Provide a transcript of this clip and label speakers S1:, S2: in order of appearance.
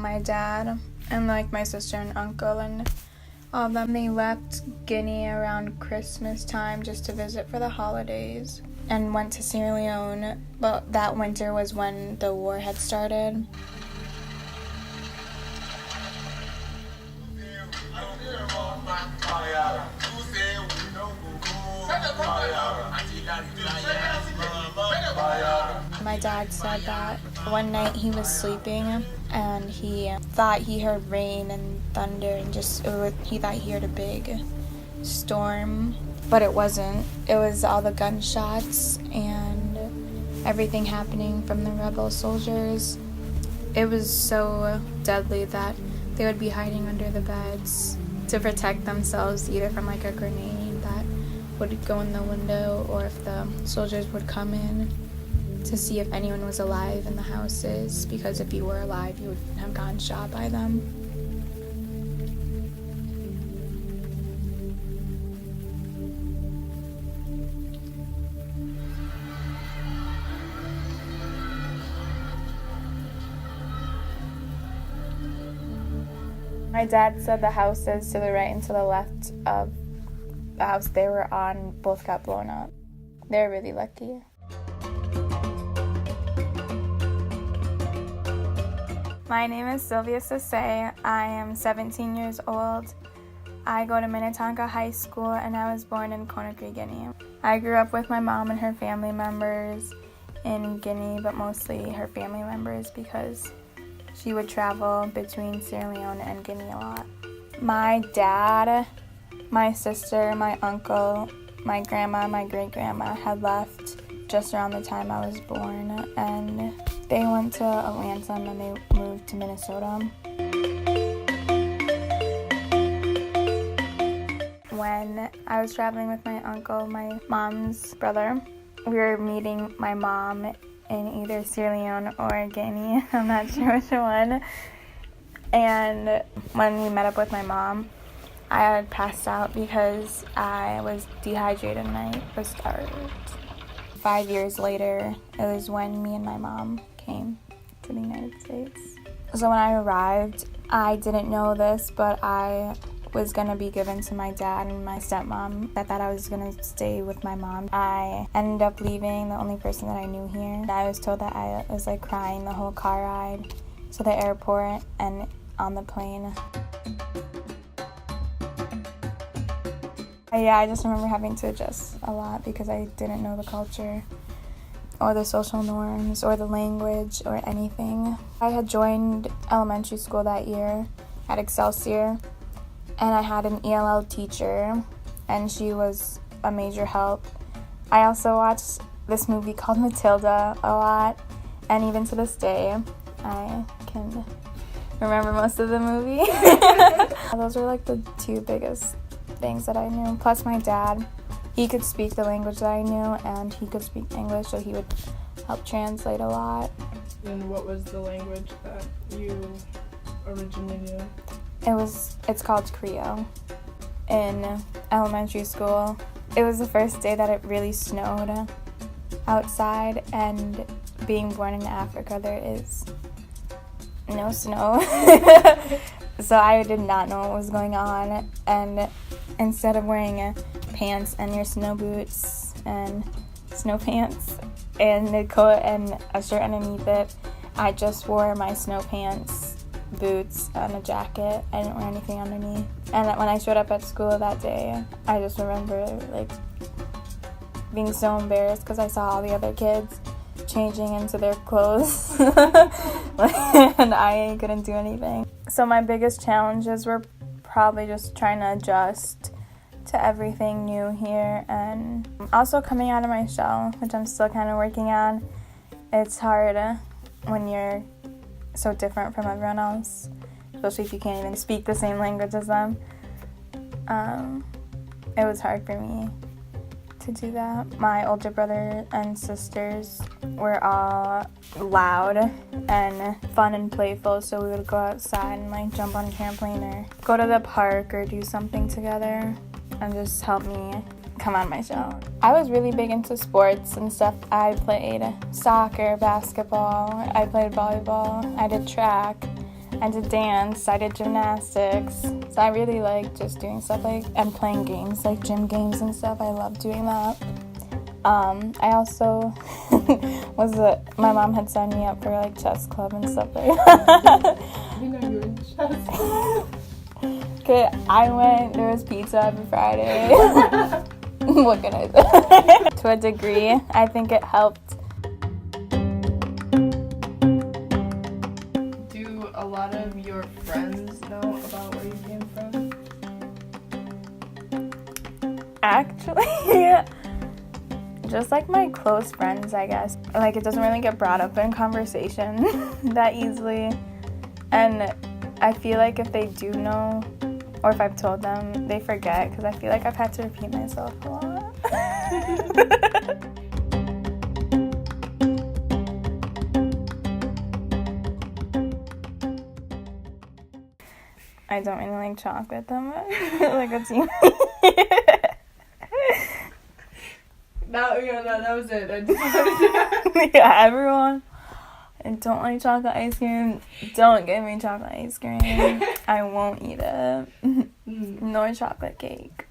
S1: my dad and like my sister and uncle and all of them, they left Guinea around Christmas time just to visit for the holidays and went to Sierra Leone, but that winter was when the war had started. My dad said that one night he was sleeping and he thought he heard rain and thunder and he thought he heard a big storm, but it wasn't. It was all the gunshots and everything happening from the rebel soldiers. It was so deadly that they would be hiding under the beds to protect themselves, either from like a grenade that would go in the window or if the soldiers would come in to see if anyone was alive in the houses, because if you were alive, you would have gotten shot by them. My dad said the houses to the right and to the left of the house they were on both got blown up. They were really lucky. My name is Sylvia Sesay. I am 17 years old. I go to Minnetonka High School and I was born in Conakry, Guinea. I grew up with my mom and her family members in Guinea, but mostly her family members because she would travel between Sierra Leone and Guinea a lot. My dad, my sister, my uncle, my grandma, my great-grandma had left just around the time I was born, and they went to Atlanta and then they moved to Minnesota. When I was traveling with my uncle, my mom's brother, we were meeting my mom in either Sierra Leone or Guinea, I'm not sure which one. And when we met up with my mom, I had passed out because I was dehydrated and I was starved. 5 years later, it was when me and my mom came to the United States. So when I arrived, I didn't know this, but I was going to be given to my dad and my stepmom. I thought I was going to stay with my mom. I ended up leaving, the only person that I knew here. I was told that I was like crying the whole car ride to the airport and on the plane. Yeah, I just remember having to adjust a lot because I didn't know the culture or the social norms or the language or anything. I had joined elementary school that year at Excelsior, and I had an ELL teacher, and she was a major help. I also watched this movie called Matilda a lot, and even to this day, I can remember most of the movie. Those were like the two biggest things that I knew. Plus my dad, he could speak the language that I knew and he could speak English, so he would help translate a lot.
S2: And what was the language that you originally knew?
S1: It's called Creole. In elementary school, it was the first day that it really snowed outside, and being born in Africa, there is no snow. So I did not know what was going on, and instead of wearing pants and your snow boots and snow pants and a coat and a shirt underneath it, I just wore my snow pants, boots, and a jacket. I didn't wear anything underneath. And when I showed up at school that day, I just remember like being so embarrassed because I saw all the other kids changing into their clothes and I couldn't do anything. So my biggest challenges were probably just trying to adjust to everything new here, and also coming out of my shell, which I'm still kind of working on. It's hard when you're so different from everyone else, especially if you can't even speak the same language as them. It was hard for me to do that. My older brother and sisters were all loud and fun and playful, so we would go outside and like jump on a trampoline or go to the park or do something together and just help me come out of my shell. I was really big into sports and stuff. I played soccer, basketball, I played volleyball, I did track, I did dance, I did gymnastics. So I really like just doing stuff and playing games, like gym games and stuff. I love doing that. I also my mom had signed me up for like chess club and stuff like that.
S2: You know you were in chess.
S1: Okay, I went, there was pizza every Friday. What can I say? To a degree, I think it helped.
S2: Do a lot of your friends know about where you came from?
S1: Actually, just like my close friends, I guess. Like, it doesn't really get brought up in conversation that easily. And I feel like if they do know, or if I've told them, they forget, because I feel like I've had to repeat myself a lot. I don't really like chocolate that much. Like, what's you?
S2: That was it. I just wanted to...
S1: Yeah, everyone. I don't like chocolate ice cream. Don't give me chocolate ice cream. I won't eat it. Nor chocolate cake.